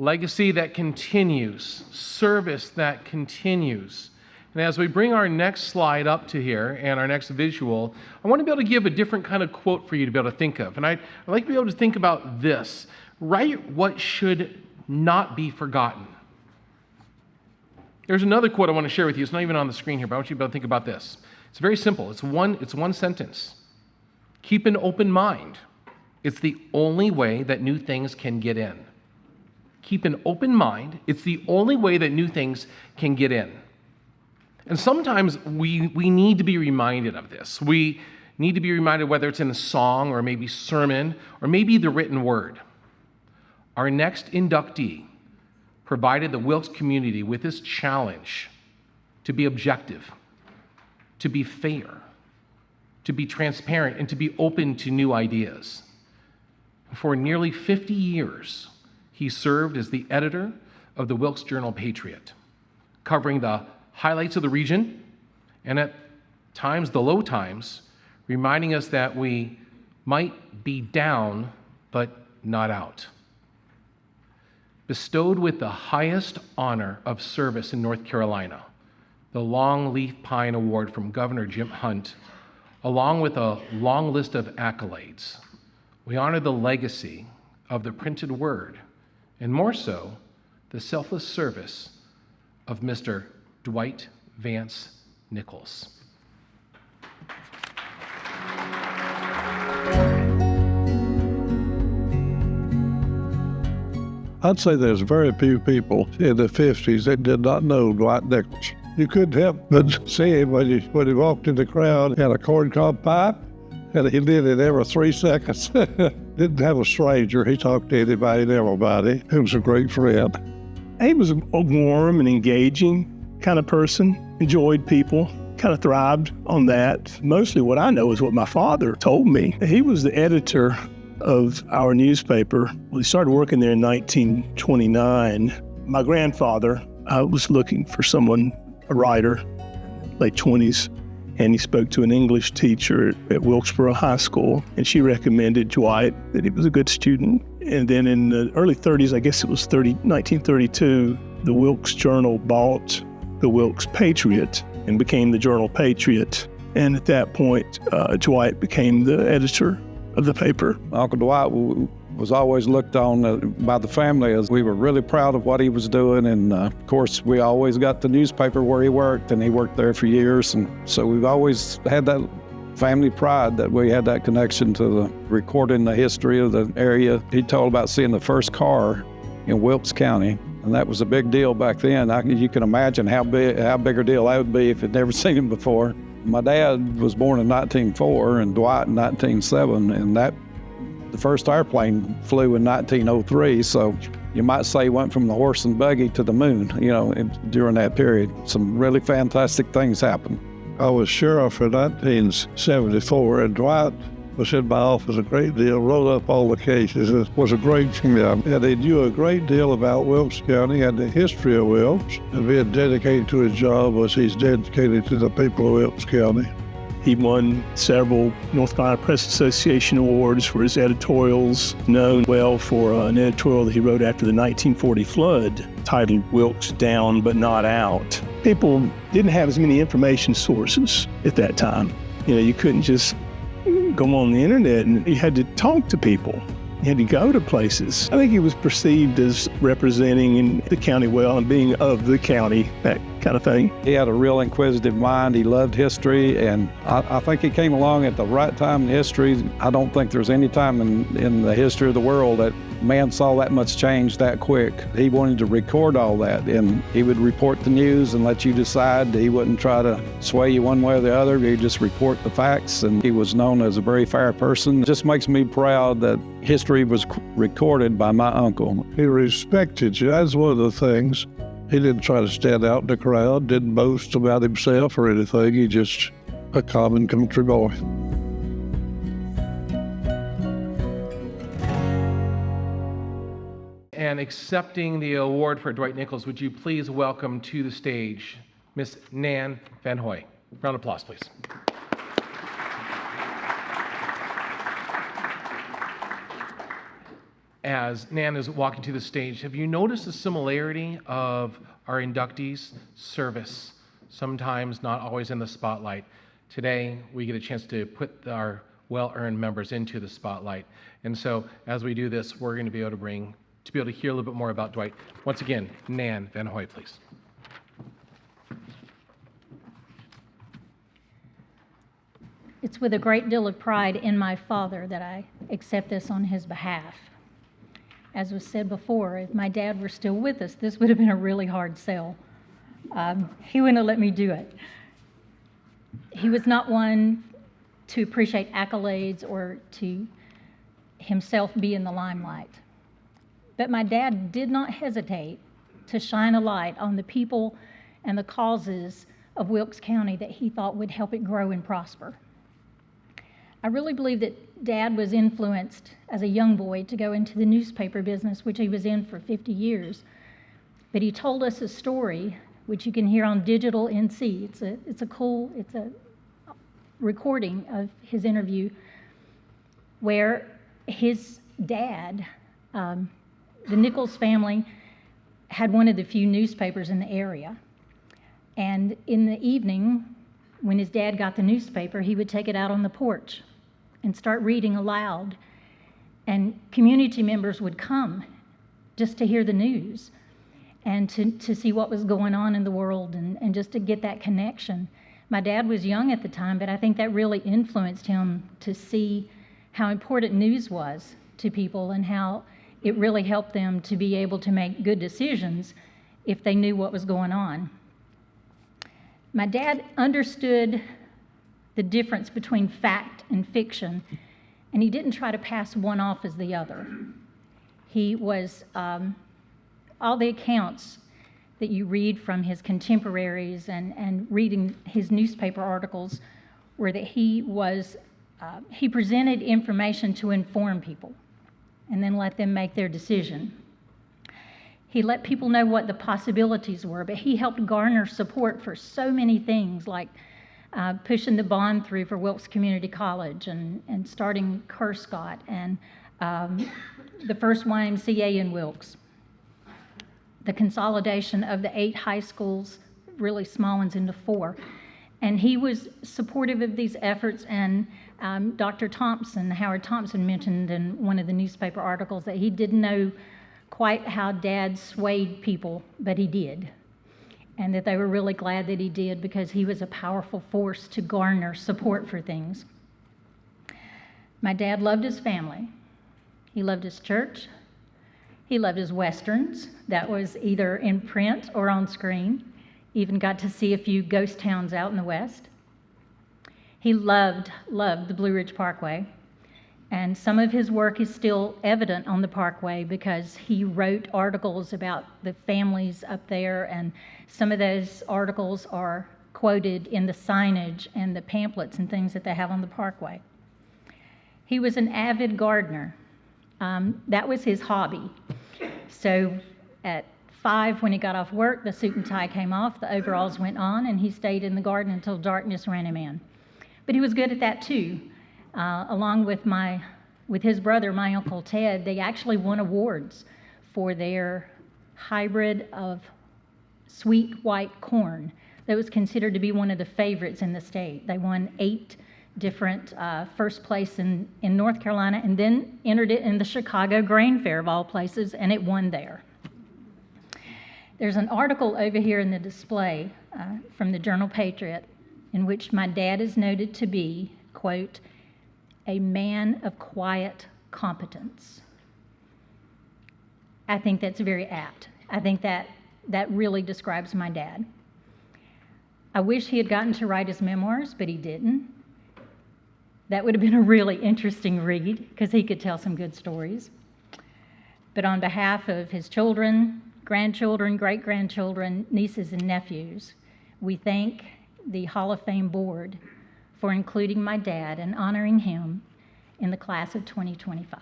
legacy that continues, service that continues. And as we bring our next slide up to here and our next visual, I want to be able to give a different kind of quote for you to be able to think of. And I'd like to be able to think about this. Write what should not be forgotten. There's another quote I want to share with you. It's not even on the screen here, but I want you to be able to think about this. It's very simple. It's one sentence. Keep an open mind. It's the only way that new things can get in. Keep an open mind. It's the only way that new things can get in. And sometimes we need to be reminded of this. We need to be reminded, whether it's in a song or maybe sermon or maybe the written word. Our next inductee provided the Wilkes community with this challenge to be objective, to be fair, to be transparent, and to be open to new ideas. For nearly 50 years, he served as the editor of the Wilkes Journal-Patriot, covering the highlights of the region and at times the low times, reminding us that we might be down but not out. Bestowed with the highest honor of service in North Carolina, the Longleaf Pine Award from Governor Jim Hunt, along with a long list of accolades, we honor the legacy of the printed word, and more so, the selfless service of Mr. Dwight Vance Nichols. I'd say there's very few people in the 50s that did not know Dwight Nichols. You couldn't help but see him when he walked in the crowd, had a corncob pipe, and he did it every 3 seconds. Didn't have a stranger. He talked to anybody and everybody. He was a great friend. He was a warm and engaging kind of person, enjoyed people, kind of thrived on that. Mostly what I know is what my father told me. He was the editor of our newspaper. We started working there in 1929. My grandfather was looking for someone, a writer, late 20s, and he spoke to an English teacher at Wilkesboro High School, and she recommended Dwight, that he was a good student. And then in the early 30s, I guess it was 1932, the Wilkes Journal bought the Wilkes Patriot and became the Journal-Patriot. And at that point, Dwight became the editor of the paper. Uncle Dwight was always looked on by the family as we were really proud of what he was doing. And of course, we always got the newspaper where he worked, and he worked there for years. And so we've always had that family pride that we had that connection to the recording the history of the area. He told about seeing the first car in Wilkes County, and that was a big deal back then. You can imagine how big a deal that would be if you'd never seen him before. My dad was born in 1904 and Dwight in 1907, and the first airplane flew in 1903, so you might say he went from the horse and buggy to the moon, during that period. Some really fantastic things happened. I was sheriff in 1974, and Dwight was in my office a great deal, wrote up all the cases. It was a great thing, and he knew a great deal about Wilkes County and the history of Wilkes, and being dedicated to his job was he's dedicated to the people of Wilkes County. He won several North Carolina Press Association awards for his editorials, known well for an editorial that he wrote after the 1940 flood, titled Wilkes Down But Not Out. People didn't have as many information sources at that time. You couldn't just go on the internet, and you had to talk to people. You had to go to places. I think he was perceived as representing the county well and being of the county, that kind of thing. He had a real inquisitive mind. He loved history, and I think he came along at the right time in history. I don't think there's any time in the history of the world that man saw that much change that quick. He wanted to record all that, and he would report the news and let you decide. He wouldn't try to sway you one way or the other. He'd just report the facts, and he was known as a very fair person. It just makes me proud that history was recorded by my uncle. He respected you. That's one of the things. He didn't try to stand out in the crowd, didn't boast about himself or anything. He just a common country boy. And accepting the award for Dwight Nichols, would you please welcome to the stage Miss Nan Van Hoy. Round of applause, please. as Nan is walking to the stage, have you noticed the similarity of our inductees' service? Sometimes not always in the spotlight. Today, we get a chance to put our well-earned members into the spotlight. And so as we do this, we're going to be able to hear a little bit more about Dwight. Once again, Nan Van Hoy, please. It's with a great deal of pride in my father that I accept this on his behalf. As was said before, if my dad were still with us, this would have been a really hard sell. He wouldn't have let me do it. He was not one to appreciate accolades or to himself be in the limelight. But my dad did not hesitate to shine a light on the people and the causes of Wilkes County that he thought would help it grow and prosper. I really believe that Dad was influenced as a young boy to go into the newspaper business, which he was in for 50 years. But he told us a story, which you can hear on digital NC. It's a recording of his interview where his dad, the Nichols family, had one of the few newspapers in the area. And in the evening, when his dad got the newspaper, he would take it out on the porch and start reading aloud. And community members would come just to hear the news and to see what was going on in the world and just to get that connection. My dad was young at the time, but I think that really influenced him to see how important news was to people and how it really helped them to be able to make good decisions if they knew what was going on. My dad understood the difference between fact and fiction, and he didn't try to pass one off as the other. He was, all the accounts that you read from his contemporaries and reading his newspaper articles were that he presented information to inform people and then let them make their decision. He let people know what the possibilities were, but he helped garner support for so many things like pushing the bond through for Wilkes Community College and starting Kerscott and the first YMCA in Wilkes, the consolidation of the 8 high schools, really small ones, into 4. And he was supportive of these efforts, and Dr. Thompson, Howard Thompson, mentioned in one of the newspaper articles that he didn't know quite how Dad swayed people, but he did. And that they were really glad that he did because he was a powerful force to garner support for things. My dad loved his family. He loved his church. He loved his westerns. That was either in print or on screen. Even got to see a few ghost towns out in the West. He loved the Blue Ridge Parkway. And some of his work is still evident on the Parkway because he wrote articles about the families up there, and some of those articles are quoted in the signage and the pamphlets and things that they have on the Parkway. He was an avid gardener. That was his hobby. So at 5, when he got off work, the suit and tie came off, the overalls went on, and he stayed in the garden until darkness ran him in. But he was good at that too. Along with his brother, my Uncle Ted, they actually won awards for their hybrid of sweet white corn that was considered to be one of the favorites in the state. They won 8 different first place in North Carolina, and then entered it in the Chicago Grain Fair of all places, and it won there. There's an article over here in the display from the Journal Patriot in which my dad is noted to be, quote, a man of quiet competence. I think that's very apt. I think that really describes my dad. I wish he had gotten to write his memoirs, but he didn't. That would have been a really interesting read because he could tell some good stories. But on behalf of his children, grandchildren, great-grandchildren, nieces, and nephews, we thank the Hall of Fame Board for including my dad and honoring him in the class of 2025.